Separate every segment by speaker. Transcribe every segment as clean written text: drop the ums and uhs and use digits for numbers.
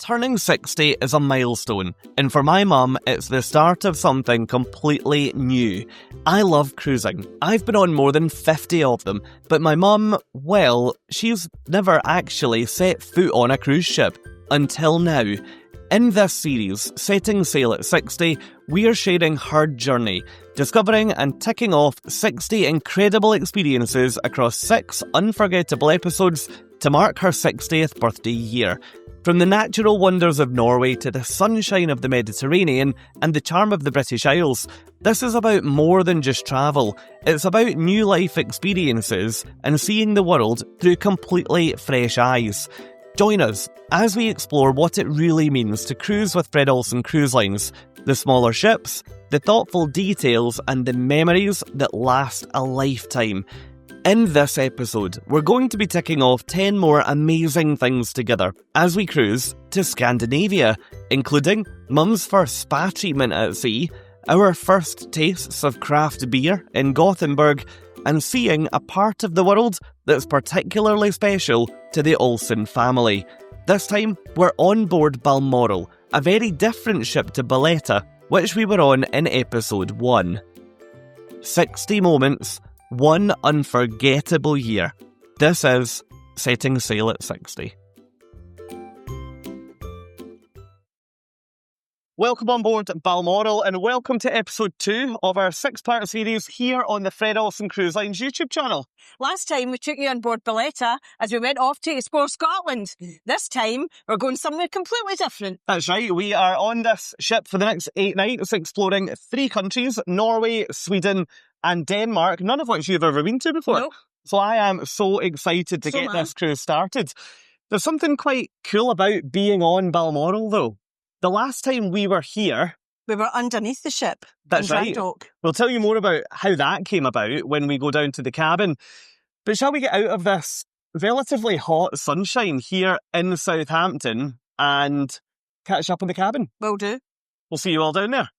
Speaker 1: Turning 60 is a milestone, and for my mum, it's the start of something completely new. I love cruising. I've been on more than 50 of them, but my mum, well, she's never actually set foot on a cruise ship. Until now. In this series, Setting Sail at 60, we're sharing her journey, discovering and ticking off 60 incredible experiences across 6 unforgettable episodes to mark her 60th birthday year. From the natural wonders of Norway to the sunshine of the Mediterranean and the charm of the British Isles, this is about more than just travel. It's about new life experiences and seeing the world through completely fresh eyes. Join us as we explore what it really means to cruise with Fred Olsen Cruise Lines, the smaller ships, the thoughtful details and the memories that last a lifetime. In this episode, we're going to be ticking off 10 more amazing things together as we cruise to Scandinavia, including Mum's first spa treatment at sea, our first tastes of craft beer in Gothenburg, and seeing a part of the world that's particularly special to the Olsen family. This time, we're on board Balmoral, a very different ship to Balletta, which we were on in episode 1. 60 moments, one unforgettable year. This is Setting Sail at 60. Welcome on board Balmoral and welcome to episode 2 of our 6-part series here on the Fred Olsen Cruise Lines YouTube channel.
Speaker 2: Last time we took you on board Balletta as we went off to explore Scotland. This time we're going somewhere completely different.
Speaker 1: That's right, we are on this ship for the next 8 nights exploring 3 countries, Norway, Sweden and Denmark, none of which you've ever been to before.
Speaker 2: Nope.
Speaker 1: So I am so excited to get this cruise started. There's something quite cool about being on Balmoral though. The last time we were here,
Speaker 2: we were underneath the ship.
Speaker 1: That's right.
Speaker 2: Dock.
Speaker 1: We'll tell you more about how that came about when we go down to the cabin. But shall we get out of this relatively hot sunshine here in Southampton and catch up in the cabin?
Speaker 2: Will do.
Speaker 1: We'll see you all down there.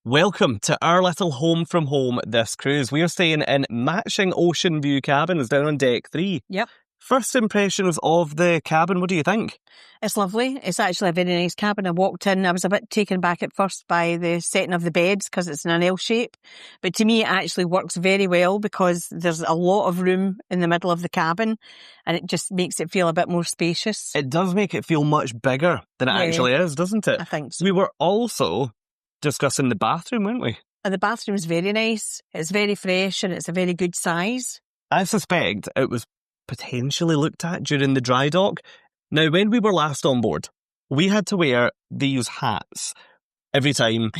Speaker 1: Welcome to our little home from home this cruise. We are staying in matching ocean view cabins down on deck 3.
Speaker 2: Yep. First
Speaker 1: impressions of the cabin, what do you think?
Speaker 2: It's lovely. It's actually a very nice cabin. I walked in, I was a bit taken back at first by the setting of the beds because it's in an L shape. But to me, it actually works very well because there's a lot of room in the middle of the cabin and it just makes it feel a bit more spacious.
Speaker 1: It does make it feel much bigger than it actually is, doesn't it?
Speaker 2: I think so.
Speaker 1: We were also discussing the bathroom, weren't we?
Speaker 2: And the bathroom's very nice. It's very fresh and it's a very good size.
Speaker 1: I suspect it was potentially looked at during the dry dock. Now, when we were last on board, we had to wear these hats every time.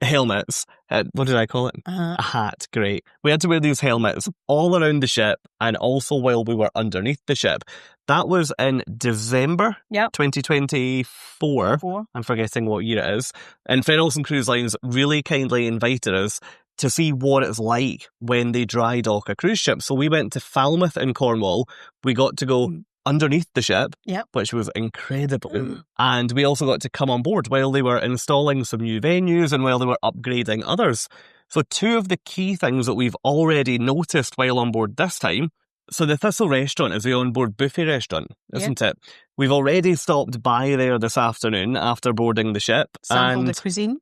Speaker 1: Helmets. What did I call it? A hat, great. We had to wear these helmets all around the ship and also while we were underneath the ship. That was in December 2024. I'm forgetting what year it is. And Fred Olsen Cruise Lines really kindly invited us to see what it's like when they dry dock a cruise ship. So we went to Falmouth in Cornwall. We got to go underneath the ship, which was incredible. And we also got to come on board while they were installing some new venues and while they were upgrading others. So 2 of the key things that we've already noticed while on board this time. So the Thistle restaurant is the onboard buffet restaurant, isn't it? We've already stopped by there this afternoon after boarding the ship.
Speaker 2: Sampled the cuisine.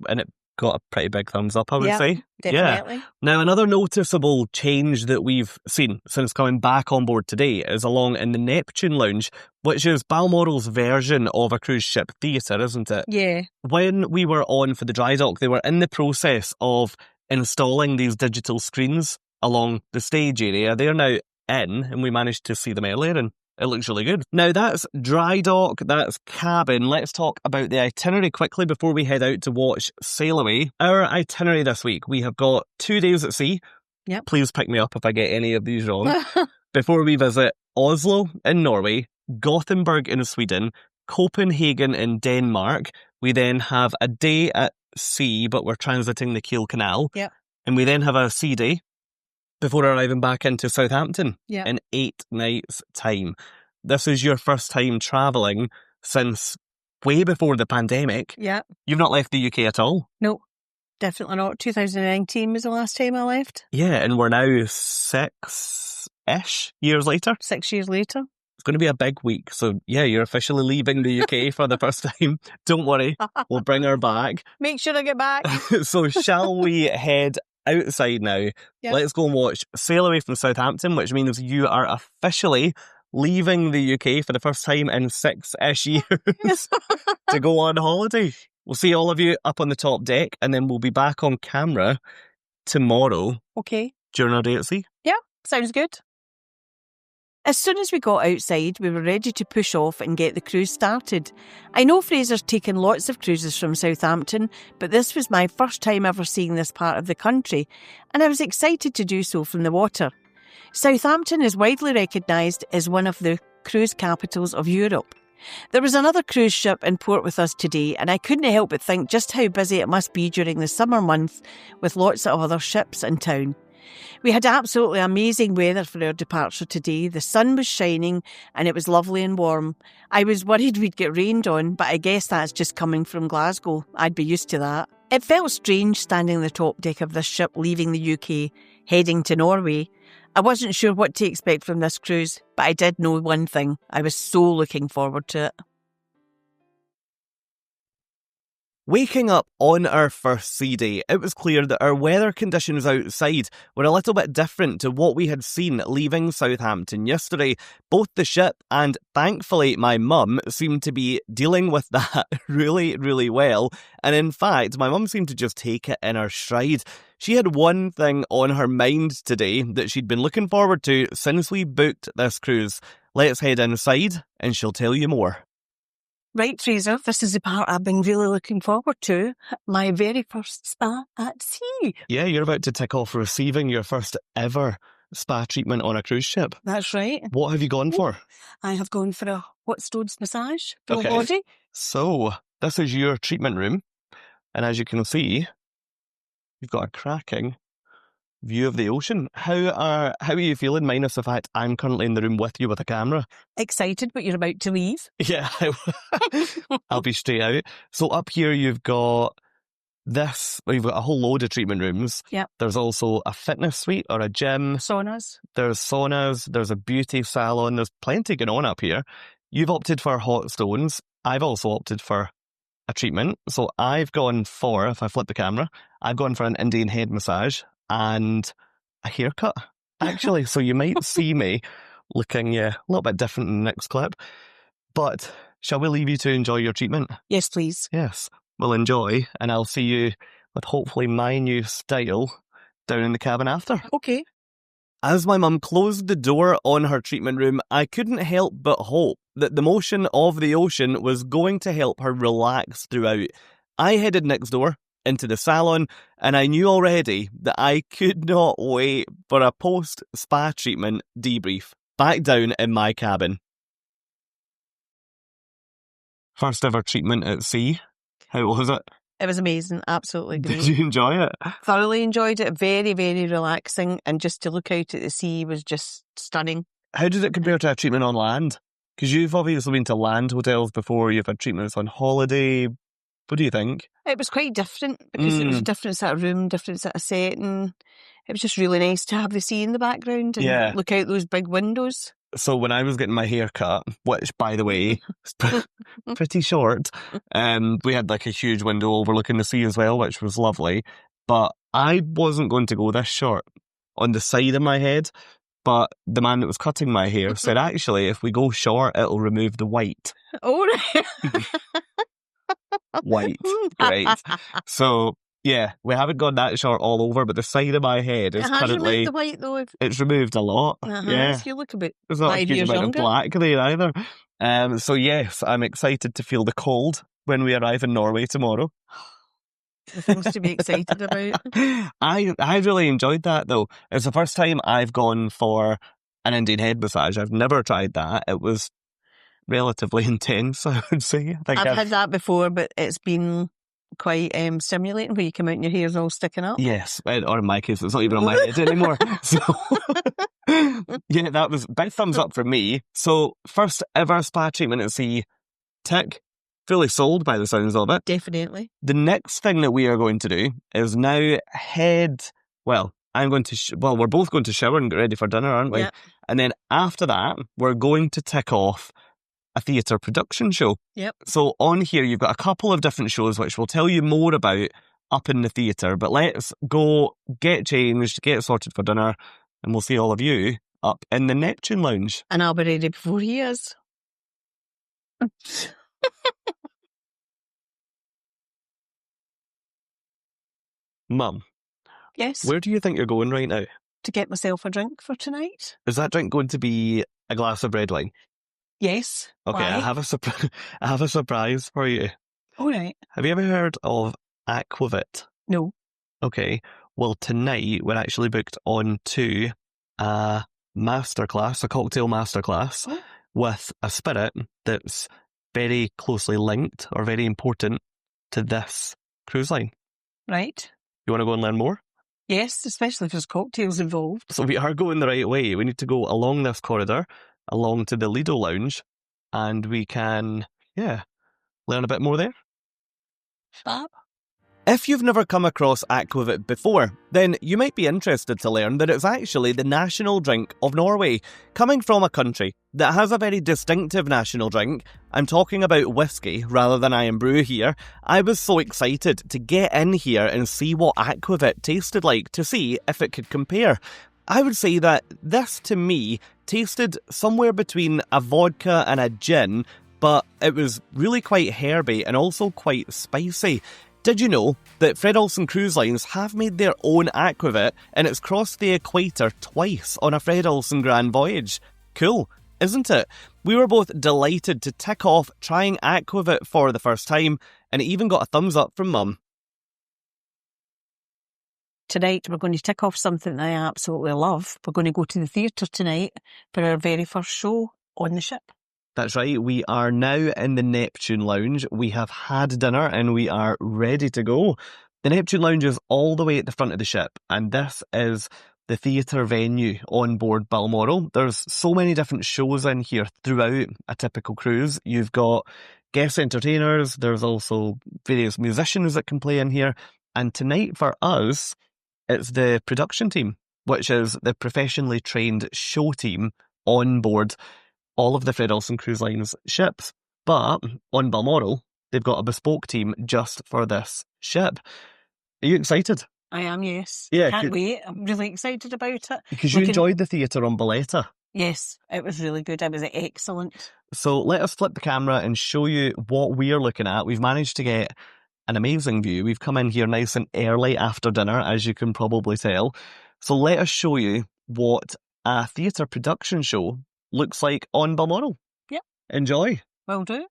Speaker 1: And it got a pretty big thumbs up, I would say.
Speaker 2: Definitely.
Speaker 1: Yeah. Now, another noticeable change that we've seen since coming back on board today is along in the Neptune Lounge, which is Balmoral's version of a cruise ship theatre, isn't it?
Speaker 2: Yeah.
Speaker 1: When we were on for the dry dock, they were in the process of installing these digital screens along the stage area. They're now in, and we managed to see them earlier, and it looks really good. Now, that's dry dock, that's cabin. Let's talk about the itinerary quickly before we head out to watch Sail Away. Our itinerary this week, we have got 2 days at sea.
Speaker 2: Yep.
Speaker 1: Please pick me up if I get any of these wrong. Before we visit Oslo in Norway, Gothenburg in Sweden, Copenhagen in Denmark. We then have a day at sea, but we're transiting the Kiel Canal.
Speaker 2: Yep.
Speaker 1: And we then have a sea day before arriving back into Southampton in 8 nights' time. This is your first time travelling since way before the pandemic.
Speaker 2: Yeah.
Speaker 1: You've not left the UK at all?
Speaker 2: No, definitely not. 2019 was the last time I left.
Speaker 1: Yeah, and we're now 6-ish years later.
Speaker 2: 6 years later.
Speaker 1: It's going to be a big week. So, yeah, you're officially leaving the UK for the first time. Don't worry, we'll bring her back.
Speaker 2: Make sure I get back.
Speaker 1: So, shall we head outside now?
Speaker 2: Yep.
Speaker 1: Let's go and watch Sail Away from Southampton, which means you are officially leaving the UK for the first time in 6-ish years to go on holiday. We'll see all of you up on the top deck, and then we'll be back on camera tomorrow.
Speaker 2: Okay.
Speaker 1: During our day at sea.
Speaker 2: Yeah, sounds good. As soon as we got outside, we were ready to push off and get the cruise started. I know Fraser's taken lots of cruises from Southampton, but this was my first time ever seeing this part of the country, and I was excited to do so from the water. Southampton is widely recognised as one of the cruise capitals of Europe. There was another cruise ship in port with us today, and I couldn't help but think just how busy it must be during the summer months with lots of other ships in town. We had absolutely amazing weather for our departure today. The sun was shining and it was lovely and warm. I was worried we'd get rained on, but I guess that's just coming from Glasgow. I'd be used to that. It felt strange standing on the top deck of this ship leaving the UK, heading to Norway. I wasn't sure what to expect from this cruise, but I did know one thing. I was so looking forward to it.
Speaker 1: Waking up on our first sea day, it was clear that our weather conditions outside were a little bit different to what we had seen leaving Southampton yesterday. Both the ship and, thankfully, my mum seemed to be dealing with that really, really well. And in fact, my mum seemed to just take it in her stride. She had one thing on her mind today that she'd been looking forward to since we booked this cruise. Let's head inside and she'll tell you more.
Speaker 2: Right, Fraser, this is the part I've been really looking forward to. My very first spa at sea.
Speaker 1: Yeah, you're about to tick off receiving your first ever spa treatment on a cruise ship.
Speaker 2: That's right.
Speaker 1: What have you gone for?
Speaker 2: I have gone for a hot stones massage, full
Speaker 1: Okay.
Speaker 2: body.
Speaker 1: So, this is your treatment room. And as you can see, you've got a cracking view of the ocean. How are you feeling, minus the fact I'm currently in the room with you with a camera?
Speaker 2: Excited, but you're about to leave.
Speaker 1: Yeah, I'll be straight out. So up here you've got you've got a whole load of treatment rooms.
Speaker 2: Yep.
Speaker 1: There's also a fitness suite or a gym.
Speaker 2: Saunas.
Speaker 1: There's a beauty salon. There's plenty going on up here. You've opted for hot stones. I've also opted for a treatment. So I've gone for, if I flip the camera, I've gone for an Indian head massage and a haircut, actually. So you might see me looking, a little bit different in the next clip. But shall we leave you to enjoy your treatment?
Speaker 2: Yes, please.
Speaker 1: Yes, we'll enjoy, and I'll see you with hopefully my new style down in the cabin after.
Speaker 2: Okay.
Speaker 1: As my mum closed the door on her treatment room, I couldn't help but hope that the motion of the ocean was going to help her relax throughout. I headed next door into the salon, and I knew already that I could not wait for a post-spa treatment debrief back down in my cabin. First ever treatment at sea. How was it?
Speaker 2: It was amazing. Absolutely great.
Speaker 1: Did you enjoy it?
Speaker 2: Thoroughly enjoyed it. Very, very relaxing. And just to look out at the sea was just stunning.
Speaker 1: How did it compare to a treatment on land? Because you've obviously been to land hotels before. You've had treatments on holiday. What do you think?
Speaker 2: It was quite different because it was a different sort of room, different sort of setting. It was just really nice to have the sea in the background and look out those big windows.
Speaker 1: So when I was getting my hair cut, which, by the way, is pretty short, we had like a huge window overlooking the sea as well, which was lovely. But I wasn't going to go this short on the side of my head. But the man that was cutting my hair said, actually, if we go short, it'll remove the white.
Speaker 2: Oh, right.
Speaker 1: White. Great. So, yeah, we haven't gone that short all over, but the side of my head is currently...
Speaker 2: removed the white, though.
Speaker 1: It's removed a lot. Yeah.
Speaker 2: So you look a bit
Speaker 1: There's not a
Speaker 2: 5
Speaker 1: huge
Speaker 2: years
Speaker 1: amount
Speaker 2: younger.
Speaker 1: of black there either. So, yes, I'm excited to feel the cold when we arrive in Norway tomorrow.
Speaker 2: The things to be excited about.
Speaker 1: I really enjoyed that, though. It's the first time I've gone for an Indian head massage. I've never tried that. It was relatively intense, I would say.
Speaker 2: I've had that before, but it's been quite stimulating where you come out and your hair's all sticking up.
Speaker 1: Yes, or in my case, it's not even on my head anymore. So, yeah, that was a big thumbs up for me. So, first ever spa treatment at sea, tick. Fully sold by the sounds of it.
Speaker 2: Definitely.
Speaker 1: The next thing that we are going to do is now I'm going to, we're both going to shower and get ready for dinner, aren't we?
Speaker 2: Yep.
Speaker 1: And then after that, we're going to tick off a theatre production show.
Speaker 2: Yep.
Speaker 1: So on here, you've got a couple of different shows, which we'll tell you more about up in the theatre. But let's go get changed, get sorted for dinner, and we'll see all of you up in the Neptune Lounge.
Speaker 2: And I'll be ready before he is.
Speaker 1: Mum,
Speaker 2: Yes.
Speaker 1: where do you think you're going right now?
Speaker 2: To get myself a drink for tonight.
Speaker 1: Is that drink going to be a glass of red wine?
Speaker 2: Yes.
Speaker 1: Okay,
Speaker 2: Why?
Speaker 1: I have a surprise for you.
Speaker 2: All right.
Speaker 1: Have you ever heard of Aquavit?
Speaker 2: No.
Speaker 1: Okay, well tonight we're actually booked on to a masterclass, a cocktail masterclass,
Speaker 2: Oh.
Speaker 1: with a spirit that's very closely linked or very important to this cruise line.
Speaker 2: Right.
Speaker 1: You want to go and learn more?
Speaker 2: Yes, especially if there's cocktails involved.
Speaker 1: So we are going the right way. We need to go along this corridor, along to the Lido Lounge, and we can, learn a bit more there.
Speaker 2: Fab.
Speaker 1: If you've never come across Aquavit before, then you might be interested to learn that it's actually the national drink of Norway. Coming from a country that has a very distinctive national drink, I'm talking about whiskey rather than Iron Brew here, I was so excited to get in here and see what Aquavit tasted like, to see if it could compare. I would say that this, to me, tasted somewhere between a vodka and a gin, but it was really quite herby and also quite spicy. Did you know that Fred Olsen Cruise Lines have made their own Aquavit, and it's crossed the equator twice on a Fred Olsen Grand Voyage? Cool, isn't it? We were both delighted to tick off trying Aquavit for the first time, and it even got a thumbs up from Mum.
Speaker 2: Tonight we're going to tick off something that I absolutely love. We're going to go to the theatre tonight for our very first show on the ship.
Speaker 1: That's right, we are now in the Neptune Lounge. We have had dinner and we are ready to go. The Neptune Lounge is all the way at the front of the ship, and this is the theatre venue on board Balmoral. There's so many different shows in here throughout a typical cruise. You've got guest entertainers, there's also various musicians that can play in here, and tonight for us, it's the production team, which is the professionally trained show team on board all of the Fred Olsen Cruise Lines ships. But on Balmoral, they've got a bespoke team just for this ship. Are you excited?
Speaker 2: I am, yes.
Speaker 1: Yeah,
Speaker 2: Can't wait. I'm really excited about it.
Speaker 1: Because you enjoyed the theatre on Valletta.
Speaker 2: Yes, it was really good. It was excellent.
Speaker 1: So let us flip the camera and show you what we're looking at. We've managed to get an amazing view. We've come in here nice and early after dinner, as you can probably tell. So let us show you what a theatre production show looks like on Balmoral.
Speaker 2: Yep.
Speaker 1: Enjoy.
Speaker 2: Will do.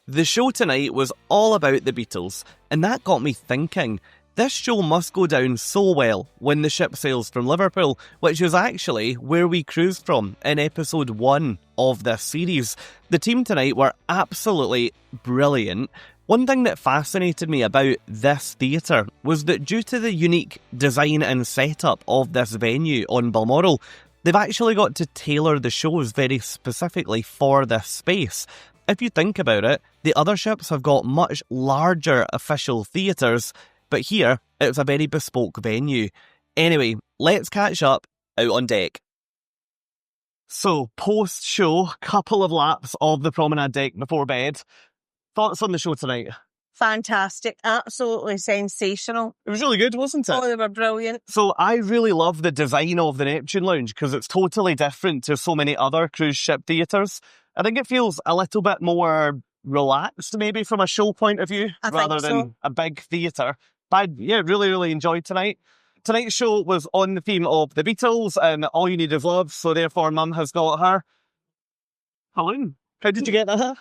Speaker 1: The show tonight was all about the Beatles, and that got me thinking. This show must go down so well when the ship sails from Liverpool, which is actually where we cruised from in episode 1 of this series. The team tonight were absolutely brilliant. One thing that fascinated me about this theatre was that due to the unique design and setup of this venue on Balmoral, they've actually got to tailor the shows very specifically for this space. If you think about it, the other ships have got much larger official theatres, but here it's a very bespoke venue. Anyway, let's catch up out on deck. So, post-show, couple of laps of the promenade deck before bed. Thoughts on the show tonight?
Speaker 2: Fantastic. Absolutely sensational.
Speaker 1: It was really good, wasn't it?
Speaker 2: Oh, they were brilliant.
Speaker 1: So I really love the design of the Neptune Lounge because it's totally different to so many other cruise ship theatres. I think it feels a little bit more relaxed, maybe from a show point of view, rather than a big theatre. But really, really enjoyed tonight. Tonight's show was on the theme of the Beatles and All You Need Is Love, so therefore Mum has got her balloon. How did you get that?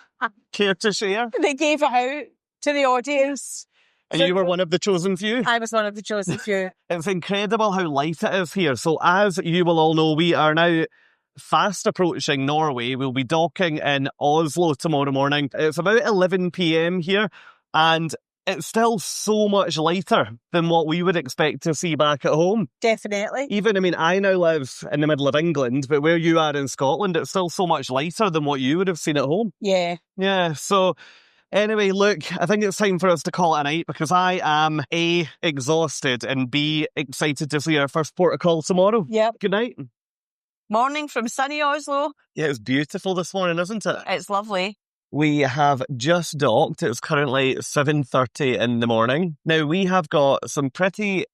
Speaker 1: Care to share?
Speaker 2: They gave it out to the audience.
Speaker 1: And you were one of the chosen few?
Speaker 2: I was one of the chosen few.
Speaker 1: It's incredible how light it is here. So as you will all know, we are now fast approaching Norway. We'll be docking in Oslo tomorrow morning. It's about 11 p.m. here, and it's still so much lighter than what we would expect to see back at home.
Speaker 2: Definitely.
Speaker 1: Even, I now live in the middle of England, but where you are in Scotland, it's still so much lighter than what you would have seen at home.
Speaker 2: Yeah.
Speaker 1: Yeah, so Anyway, look, I think it's time for us to call it a night because I am A, exhausted and B, excited to see our first port of call tomorrow.
Speaker 2: Yep.
Speaker 1: Good night.
Speaker 2: Morning from sunny Oslo.
Speaker 1: Yeah, it's beautiful this morning, isn't it?
Speaker 2: It's lovely.
Speaker 1: We have just docked. It's currently 7:30 in the morning. Now, we have got some pretty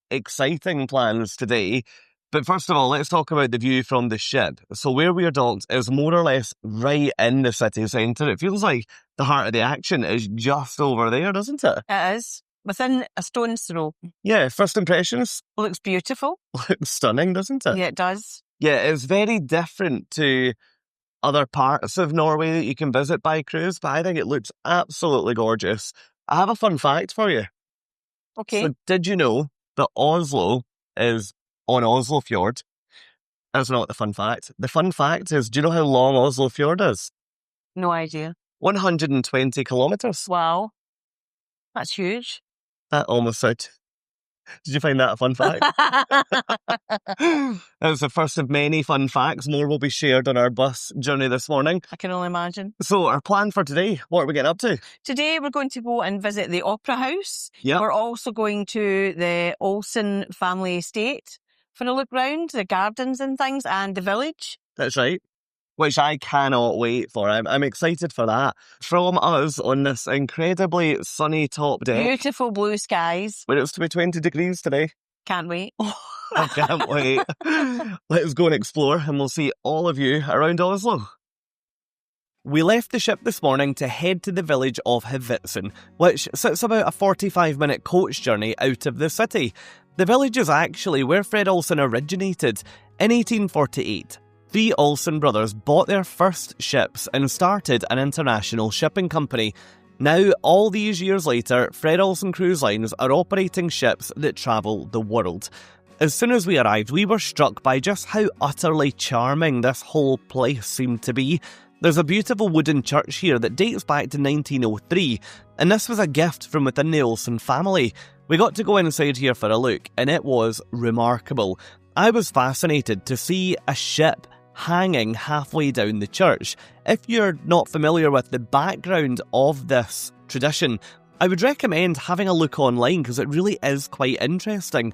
Speaker 1: exciting plans today. But first of all, let's talk about the view from the ship. So where we are docked is more or less right in the city centre. It feels like the heart of the action is just over there, doesn't it?
Speaker 2: It is. Within a stone's throw.
Speaker 1: Yeah, first impressions.
Speaker 2: Looks beautiful.
Speaker 1: Looks stunning, doesn't it?
Speaker 2: Yeah, it does.
Speaker 1: Yeah, it's very different to other parts of Norway that you can visit by cruise, but I think it looks absolutely gorgeous. I have a fun fact for you.
Speaker 2: Okay.
Speaker 1: So did you know that Oslo is on Oslo Fjord? That's not the fun fact. The fun fact is, do you know how long Oslo Fjord is?
Speaker 2: No idea.
Speaker 1: 120 kilometres.
Speaker 2: Wow. That's huge.
Speaker 1: That almost sounded... Did you find that a fun fact? That was the first of many fun facts. More will be shared on our bus journey this morning.
Speaker 2: I can only imagine.
Speaker 1: So our plan for today, what are we getting up to?
Speaker 2: Today we're going to go and visit the Opera House.
Speaker 1: Yep.
Speaker 2: We're also going to the Olsen family estate for a look round, the gardens and things, and the village.
Speaker 1: That's right. Which I cannot wait for. I'm excited for that. From us on this incredibly sunny top deck.
Speaker 2: Beautiful blue skies.
Speaker 1: Where it's to be 20 degrees today.
Speaker 2: Can't wait.
Speaker 1: I can't wait. Let's go and explore and we'll see all of you around Oslo. We left the ship this morning to head to the village of Hvidtsen, which sits about a 45-minute coach journey out of the city. The village is actually where Fred Olsen originated. In 1848, three Olsen brothers bought their first ships and started an international shipping company. Now, all these years later, Fred Olsen Cruise Lines are operating ships that travel the world. As soon as we arrived, we were struck by just how utterly charming this whole place seemed to be. There's a beautiful wooden church here that dates back to 1903, and this was a gift from within the Olsen family. We got to go inside here for a look, and it was remarkable. I was fascinated to see a ship hanging halfway down the church. If you're not familiar with the background of this tradition, I would recommend having a look online because it really is quite interesting.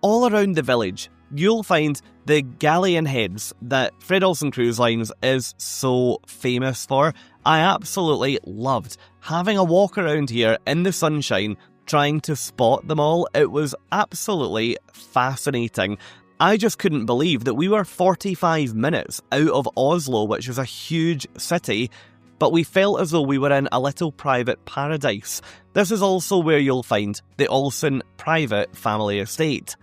Speaker 1: All around the village, you'll find the galleon heads that Fred Olsen Cruise Lines is so famous for. I absolutely loved having a walk around here in the sunshine, trying to spot them all. It was absolutely fascinating. I just couldn't believe that we were 45 minutes out of Oslo, which is a huge city, but we felt as though we were in a little private paradise. This is also where you'll find the Olsen private family estate.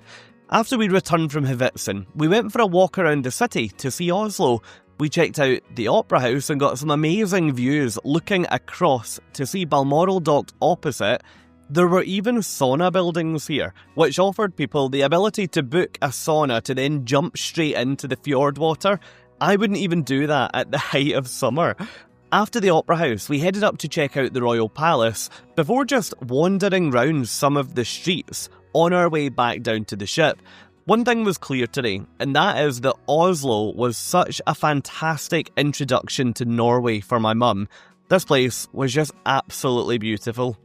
Speaker 1: After we returned from Hvidtsen, we went for a walk around the city to see Oslo. We checked out the Opera House and got some amazing views looking across to see Balmoral docked opposite. There were even sauna buildings here, which offered people the ability to book a sauna to then jump straight into the fjord water. I wouldn't even do that at the height of summer. After the Opera House, we headed up to check out the Royal Palace before just wandering round some of the streets on our way back down to the ship. One thing was clear today, and that is that Oslo was such a fantastic introduction to Norway for my mum. This place was just absolutely beautiful.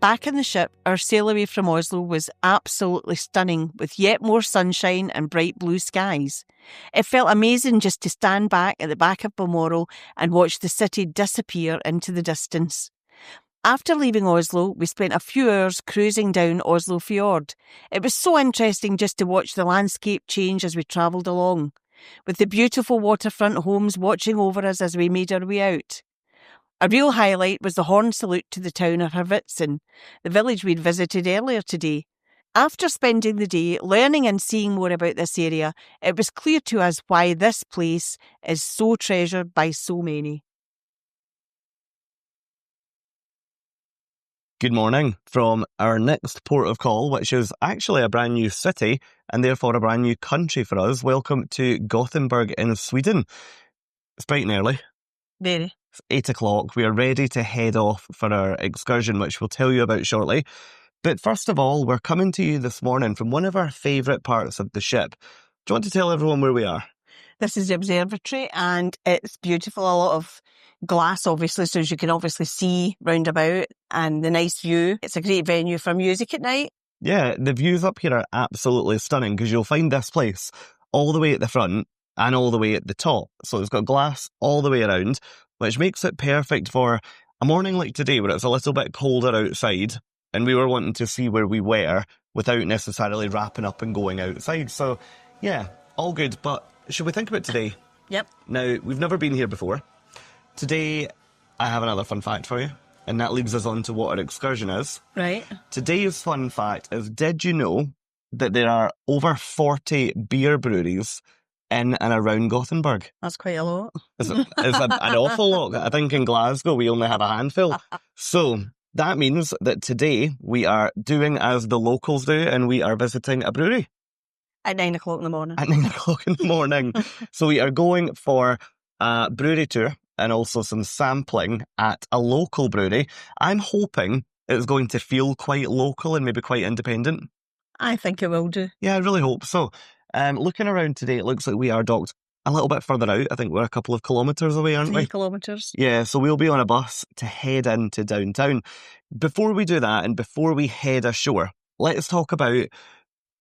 Speaker 2: Back in the ship, our sail away from Oslo was absolutely stunning, with yet more sunshine and bright blue skies. It felt amazing just to stand back at the back of Balmoral and watch the city disappear into the distance. After leaving Oslo, we spent a few hours cruising down Oslo Fjord. It was so interesting just to watch the landscape change as we travelled along, with the beautiful waterfront homes watching over us as we made our way out. A real highlight was the horn salute to the town of Hvidtsen, the village we'd visited earlier today. After spending the day learning and seeing more about this area, it was clear to us why this place is so treasured by so many.
Speaker 1: Good morning from our next port of call, which is actually a brand new city and therefore a brand new country for us. Welcome to Gothenburg in Sweden. It's bright and early.
Speaker 2: Very.
Speaker 1: It's 8 o'clock. We are ready to head off for our excursion, which we'll tell you about shortly. But first of all, we're coming to you this morning from one of our favourite parts of the ship. Do you want to tell everyone where we are?
Speaker 2: This is the observatory, and it's beautiful. A lot of glass, obviously, so as you can obviously see round about, and the nice view. It's a great venue for music at night.
Speaker 1: Yeah, the views up here are absolutely stunning because you'll find this place all the way at the front and all the way at the top. So it's got glass all the way around, which makes it perfect for a morning like today where it's a little bit colder outside and we were wanting to see where we were without necessarily wrapping up and going outside. So yeah, all good. But should we think about today?
Speaker 2: Yep.
Speaker 1: Now, we've never been here before. Today, I have another fun fact for you. And that leads us on to what our excursion is.
Speaker 2: Right.
Speaker 1: Today's fun fact is, did you know that there are over 40 beer breweries in and around Gothenburg?
Speaker 2: That's quite a lot.
Speaker 1: It's an awful lot. I think in Glasgow we only have a handful. So that means that today we are doing as the locals do and we are visiting a brewery.
Speaker 2: At 9 o'clock in the morning.
Speaker 1: At 9 o'clock in the morning. So we are going for a brewery tour and also some sampling at a local brewery. I'm hoping it's going to feel quite local and maybe quite independent.
Speaker 2: I think it will do.
Speaker 1: Yeah, I really hope so. Looking around today, it looks like we are docked a little bit further out. I think we're a couple of kilometres away, aren't we?
Speaker 2: 3 kilometres.
Speaker 1: Yeah, so we'll be on a bus to head into downtown. Before we do that and before we head ashore, let's talk about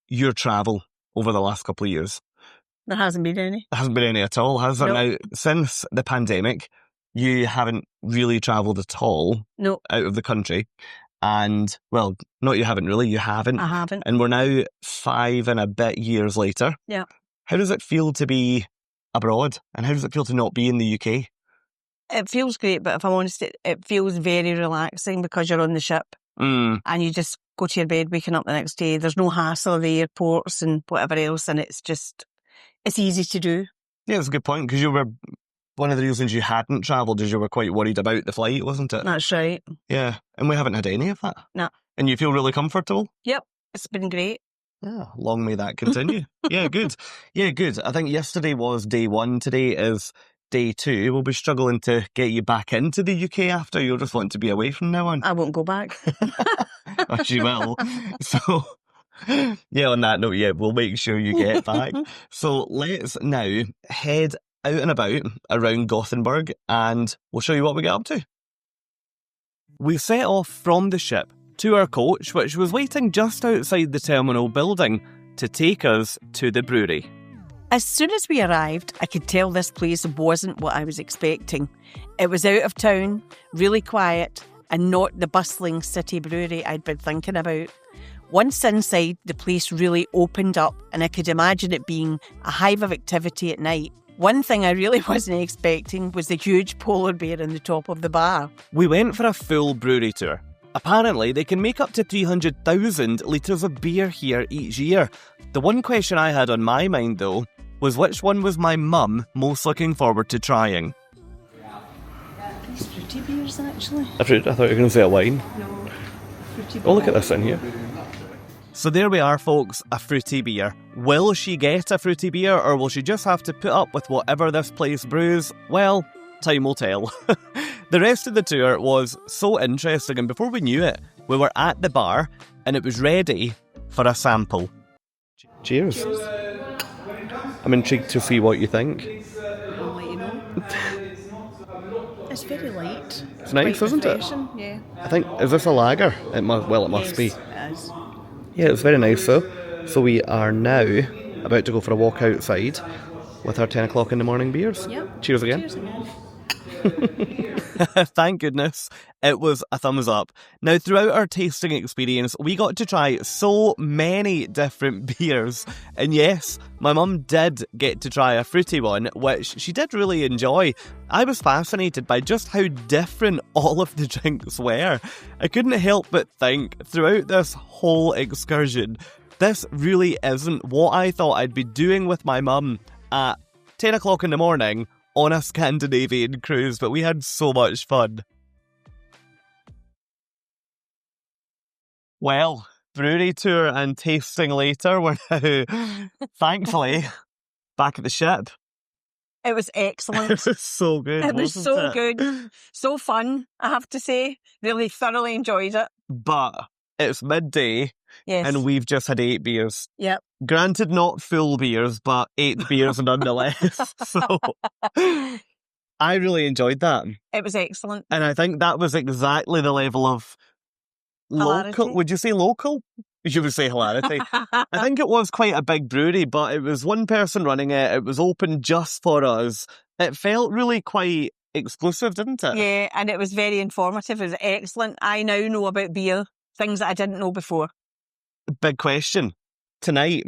Speaker 1: your travel over the last couple of years.
Speaker 2: There hasn't been any.
Speaker 1: There hasn't been any at all, has there?
Speaker 2: Nope.
Speaker 1: Now, since the pandemic, you haven't really travelled at all
Speaker 2: No,
Speaker 1: out of the country. And, well, not you haven't really, you haven't.
Speaker 2: I haven't.
Speaker 1: And we're now 5 and a bit years later.
Speaker 2: Yeah.
Speaker 1: How does it feel to be abroad? And how does it feel to not be in the UK?
Speaker 2: It feels great, but if I'm honest, it feels very relaxing because you're on the ship and you just go to your bed waking up the next day. There's no hassle of the airports and whatever else, and it's easy to do.
Speaker 1: Yeah, that's a good point, because you were, one of the reasons you hadn't travelled is you were quite worried about the flight, wasn't it?
Speaker 2: That's right.
Speaker 1: Yeah, and we haven't had any of that.
Speaker 2: No.
Speaker 1: And you feel really comfortable?
Speaker 2: Yep, it's been great.
Speaker 1: Yeah, long may that continue. Yeah, good. Yeah, good. I think yesterday was day 1. Today is day 2. We'll be struggling to get you back into the UK after. You'll just want to be away from now on.
Speaker 2: I won't go back.
Speaker 1: As you will. So, yeah, on that note, yeah, we'll make sure you get back. So let's now head out and about around Gothenburg and we'll show you what we get up to. We set off from the ship to our coach, which was waiting just outside the terminal building to take us to the brewery.
Speaker 2: As soon as we arrived, I could tell this place wasn't what I was expecting. It was out of town, really quiet, and not the bustling city brewery I'd been thinking about. Once inside, the place really opened up, and I could imagine it being a hive of activity at night. One thing I really wasn't expecting was the huge polar bear on the top of the bar.
Speaker 1: We went for a full brewery tour. Apparently, they can make up to 300,000 litres of beer here each year. The one question I had on my mind, though, was which one was my mum most looking forward to trying?
Speaker 2: These fruity beers, actually.
Speaker 1: I thought you were going to say a wine.
Speaker 2: No, fruity beer.
Speaker 1: Oh, look at this in here. So there we are, folks, a fruity beer. Will she get a fruity beer, or will she just have to put up with whatever this place brews? Well, time will tell. The rest of the tour was so interesting, and before we knew it, we were at the bar, and it was ready for a sample. Cheers. I'm intrigued to see what you think.
Speaker 2: I'll let you know. It's very light.
Speaker 1: It's nice,
Speaker 2: quite
Speaker 1: isn't it?
Speaker 2: refreshing, yeah.
Speaker 1: I think, is this a lager? It must be.
Speaker 2: Yes, it is.
Speaker 1: Yeah, it's very nice though. So we are now about to go for a walk outside with our 10 o'clock in the morning beers.
Speaker 2: Yep.
Speaker 1: Cheers again.
Speaker 2: Cheers again.
Speaker 1: Thank goodness it was a thumbs up. Now, throughout our tasting experience, we got to try so many different beers. And yes, my mum did get to try a fruity one, which she did really enjoy. I was fascinated by just how different all of the drinks were. I couldn't help but think, throughout this whole excursion, this really isn't what I thought I'd be doing with my mum at 10 o'clock in the morning on a Scandinavian cruise, but we had so much fun. Well, brewery tour and tasting later. We're now, thankfully, back at the ship.
Speaker 2: It was excellent.
Speaker 1: It was so good.
Speaker 2: It was so good. So fun, I have to say. Really thoroughly enjoyed it.
Speaker 1: But it's midday
Speaker 2: Yes.
Speaker 1: and we've just had 8 beers.
Speaker 2: Yep.
Speaker 1: Granted, not full beers, but 8 beers nonetheless. So I really enjoyed that.
Speaker 2: It was excellent.
Speaker 1: And I think that was exactly the level of local.
Speaker 2: Hilarity.
Speaker 1: Would you say local? You would say hilarity. I think it was quite a big brewery, but it was one person running it. It was open just for us. It felt really quite exclusive, didn't it?
Speaker 2: Yeah, and it was very informative. It was excellent. I now know about beer, things that I didn't know before.
Speaker 1: Big question. Tonight,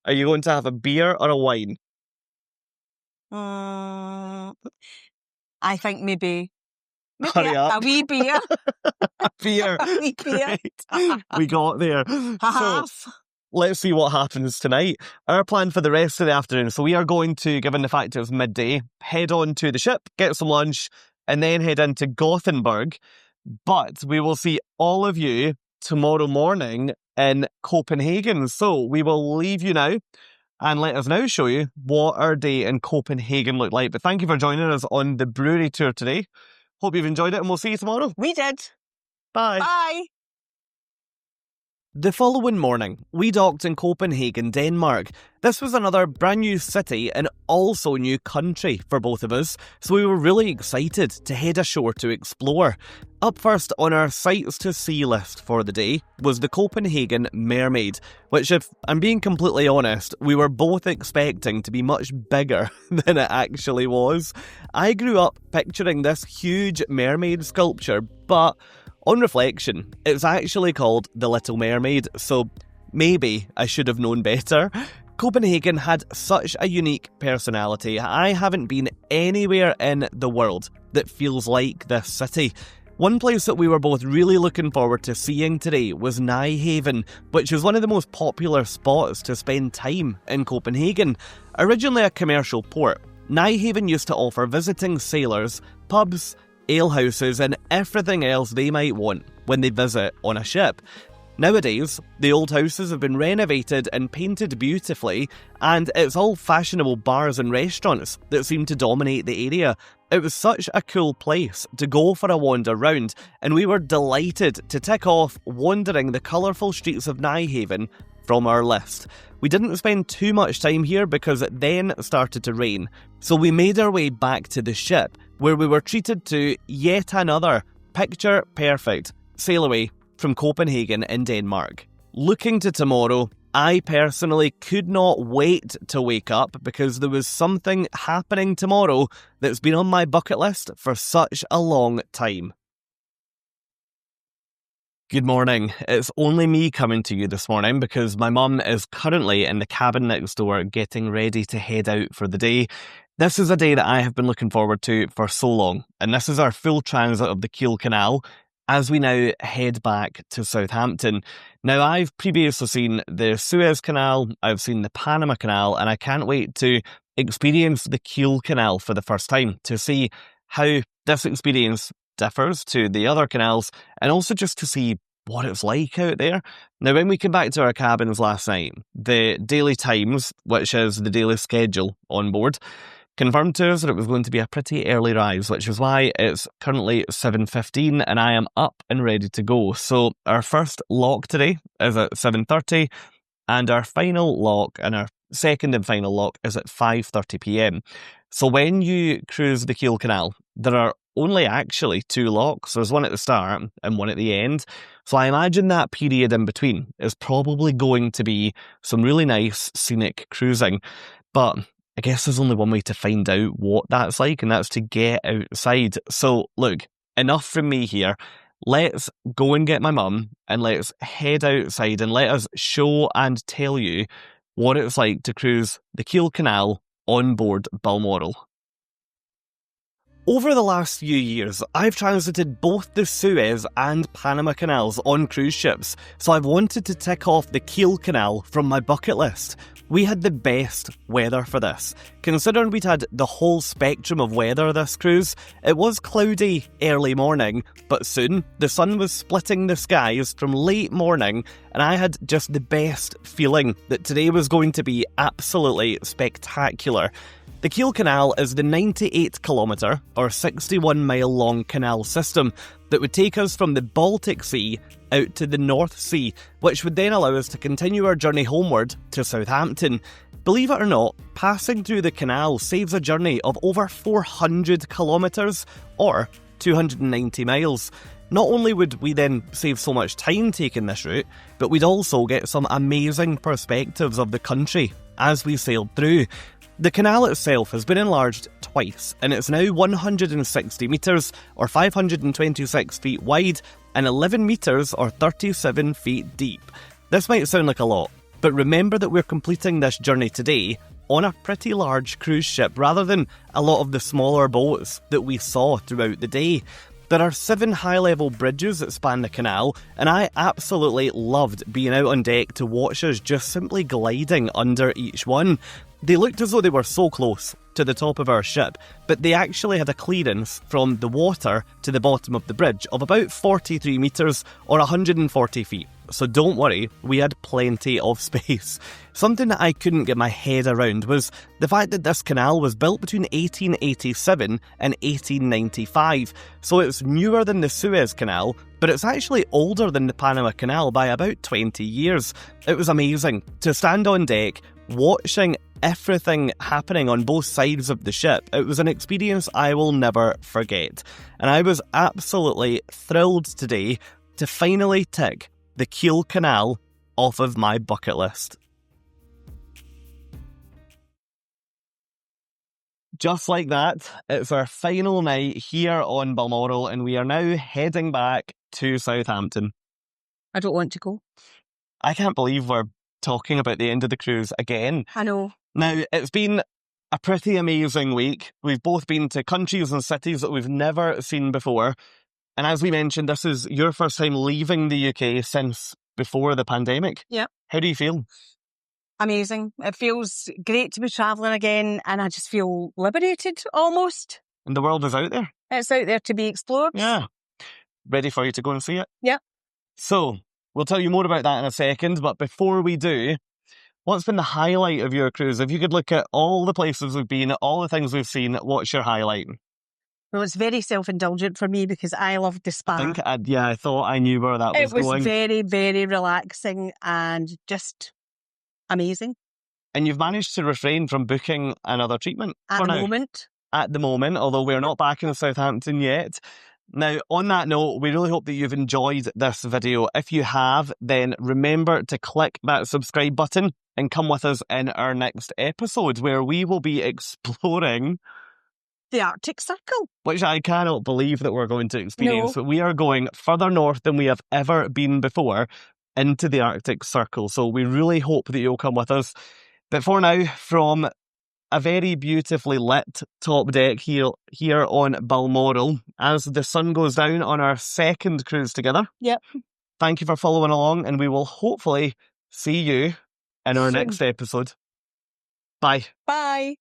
Speaker 1: are you going to have a beer or a wine?
Speaker 2: I think maybe
Speaker 1: Hurry up.
Speaker 2: a wee beer.
Speaker 1: Beer.
Speaker 2: A wee beer.
Speaker 1: Great. We got there. So
Speaker 2: Half.
Speaker 1: let's see what happens tonight. Our plan for the rest of the afternoon. So we are going to, given the fact it's midday, head on to the ship, get some lunch, and then head into Gothenburg. But we will see all of you tomorrow morning in Copenhagen. So we will leave you now and let us now show you what our day in Copenhagen looked like. But thank you for joining us on the brewery tour today. Hope you've enjoyed it, and we'll see you tomorrow.
Speaker 2: We did.
Speaker 1: Bye.
Speaker 2: Bye.
Speaker 1: The following morning, we docked in Copenhagen, Denmark. This was another brand new city and also new country for both of us, so we were really excited to head ashore to explore. Up first on our sights to see list for the day was the Copenhagen Mermaid, which, if I'm being completely honest, we were both expecting to be much bigger than it actually was. I grew up picturing this huge mermaid sculpture, but on reflection, it's actually called The Little Mermaid, so maybe I should have known better. Copenhagen had such a unique personality. I haven't been anywhere in the world that feels like this city. One place that we were both really looking forward to seeing today was Nyhavn, which is one of the most popular spots to spend time in Copenhagen. Originally a commercial port, Nyhavn used to offer visiting sailors pubs, alehouses and everything else they might want when they visit on a ship. Nowadays, the old houses have been renovated and painted beautifully, and it's all fashionable bars and restaurants that seem to dominate the area. It was such a cool place to go for a wander round, and we were delighted to tick off wandering the colourful streets of Nyhavn from our list. We didn't spend too much time here because it then started to rain, so we made our way back to the ship, where we were treated to yet another picture-perfect sail away from Copenhagen in Denmark. Looking to tomorrow, I personally could not wait to wake up because there was something happening tomorrow that's been on my bucket list for such a long time. Good morning. It's only me coming to you this morning because my mum is currently in the cabin next door getting ready to head out for the day. This is a day that I have been looking forward to for so long, and this is our full transit of the Kiel Canal as we now head back to Southampton. Now, I've previously seen the Suez Canal, I've seen the Panama Canal, and I can't wait to experience the Kiel Canal for the first time to see how this experience differs to the other canals, and also just to see what it's like out there. Now, when we came back to our cabins last night, the Daily Times, which is the daily schedule on board, confirmed to us that it was going to be a pretty early rise, which is why it's currently 7:15 and I am up and ready to go. So our first lock today is at 7:30 and our final lock and our second and final lock is at 5:30 p.m. So when you cruise the Kiel Canal, there are only actually 2 locks. There's one at the start and one at the end. So I imagine that period in between is probably going to be some really nice scenic cruising. But I guess there's only one way to find out what that's like, and that's to get outside. So look, enough from me here. Let's go and get my mum and let's head outside and let us show and tell you what it's like to cruise the Kiel Canal on board Balmoral. Over the last few years, I've transited both the Suez and Panama Canals on cruise ships, so I've wanted to tick off the Kiel Canal from my bucket list. We had the best weather for this. Considering we'd had the whole spectrum of weather this cruise, it was cloudy early morning, but soon the sun was splitting the skies from late morning, and I had just the best feeling that today was going to be absolutely spectacular. The Kiel Canal is the 98-kilometre or 61-mile long canal system that would take us from the Baltic Sea out to the North Sea, which would then allow us to continue our journey homeward to Southampton. Believe it or not, passing through the canal saves a journey of over 400 kilometres or 290 miles. Not only would we then save so much time taking this route, but we'd also get some amazing perspectives of the country as we sailed through. The canal itself has been enlarged twice, and it's now 160 metres or 526 feet wide and 11 metres or 37 feet deep. This might sound like a lot, but remember that we're completing this journey today on a pretty large cruise ship rather than a lot of the smaller boats that we saw throughout the day. There are 7 high-level bridges that span the canal, and I absolutely loved being out on deck to watch us just simply gliding under each one. They looked as though they were so close to the top of our ship, but they actually had a clearance from the water to the bottom of the bridge of about 43 metres or 140 feet. So don't worry, we had plenty of space. Something that I couldn't get my head around was the fact that this canal was built between 1887 and 1895. So it's newer than the Suez Canal, but it's actually older than the Panama Canal by about 20 years. It was amazing to stand on deck, watching everything happening on both sides of the ship. It was an experience I will never forget. And I was absolutely thrilled today to finally tick the Kiel Canal off of my bucket list. Just like that, it's our final night here on Balmoral, and we are now heading back to Southampton.
Speaker 2: I don't want to go.
Speaker 1: I can't believe we're talking about the end of the cruise again.
Speaker 2: I know.
Speaker 1: Now, it's been a pretty amazing week. We've both been to countries and cities that we've never seen before. And as we mentioned, this is your first time leaving the UK since before the pandemic.
Speaker 2: Yeah.
Speaker 1: How do you feel?
Speaker 2: Amazing. It feels great to be travelling again, and I just feel liberated almost.
Speaker 1: And the world is out there.
Speaker 2: It's out there to be explored.
Speaker 1: Yeah. Ready for you to go and see it?
Speaker 2: Yeah.
Speaker 1: So, we'll tell you more about that in a second, but before we do, what's been the highlight of your cruise? If you could look at all the places we've been, all the things we've seen, what's your highlight?
Speaker 2: Well, it's very self-indulgent for me because I love the spa.
Speaker 1: I thought I knew where that was going.
Speaker 2: It was very, very relaxing and just amazing.
Speaker 1: And you've managed to refrain from booking another treatment
Speaker 2: At
Speaker 1: for
Speaker 2: the
Speaker 1: now.
Speaker 2: moment.
Speaker 1: At the moment, although we're not back in Southampton yet. Now, on that note, we really hope that you've enjoyed this video. If you have, then remember to click that subscribe button and come with us in our next episode where we will be exploring
Speaker 2: the Arctic Circle.
Speaker 1: Which I cannot believe that we're going to experience.
Speaker 2: No.
Speaker 1: But we are going further north than we have ever been before into the Arctic Circle. So we really hope that you'll come with us. But for now, from a very beautifully lit top deck here on Balmoral, as the sun goes down on our second cruise together.
Speaker 2: Yep.
Speaker 1: Thank you for following along, and we will hopefully see you in our next episode. Bye.
Speaker 2: Bye.